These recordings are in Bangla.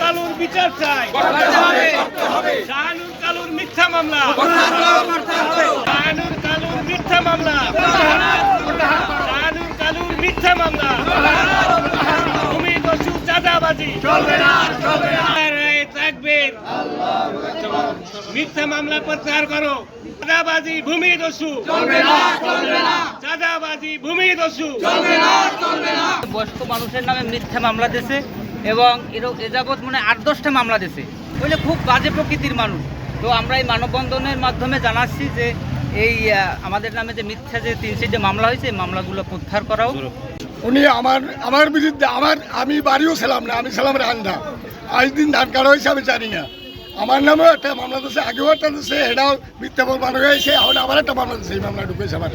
কালুর বিচার চাই, শাহানুর কালুর মিথ্যা মামলা, শাহানুর কালুর মিথ্যা মামলা, শাহানুর কালুর মিথ্যা মামলা, ভূমি দস্যু চাঁদাবাজি চলবে না, চলবে না। তাকবীর, মিথ্যা মামলা প্রত্যাহার করো। চাঁদাবাজি ভূমি দস্যু চলবে না, চলবে না। চাঁদাবাজি ভূমি দস্যু চলবে না, চলবে না। বয়স্ক মানুষের নামে মিথ্যা মামলা দিয়েছে এবং এ যাবৎ মানে 8-10টা মামলা দিয়েছে। বলে খুব বাজে প্রকৃতির মানুষ। তো আমরা এই মানববন্ধনের মাধ্যমে জানাচ্ছি যে এই আমাদের নামে যে মিথ্যা যে 3-4 মামলা হয়েছে এই মামলাগুলো প্রত্যাহার করাও। উনি আমার বিরুদ্ধে আমি বাড়িও ছিলাম না, আমি ছিলাম রান্দা। আজ দিন ধান কাটা হয়েছে আমি জানি না। আমার নামেও একটা মামলা দিচ্ছে, আগেও একটা দিচ্ছে, এটাও মিথ্যা মামলা হয়েছে। এখন আবার একটা মামলা দিচ্ছে, এই মামলা ঢুকেছে আমার।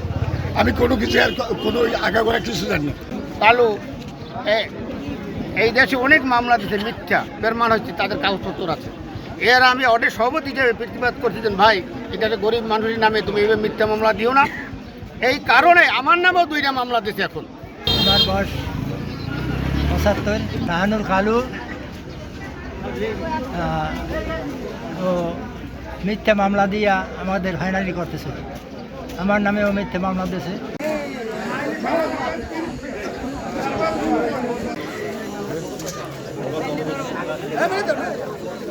আমি কোনো কিছু আর কোনো আগা করা কিছু জানি না। কালু এই দেশে অনেক মামলা দিচ্ছে, মিথ্যা প্রমাণ হচ্ছে, তাদের কাগজপত্র আছে। এর আমি অনেক সভাপতি হিসেবে প্রতিবাদ করছিলেন, ভাই এটা তো গরিব মানুষের নামে তুমি এইভাবে মিথ্যা মামলা দিও না। এই কারণে আমার নামেও 2টা মামলা দিচ্ছে। এখন আমার বয়স 75। শাহানুর কালু ও মিথ্যা মামলা দিয়া আমাদের ফাইনালি করতেছে। আমার নামেও মিথ্যা মামলা দিয়েছে।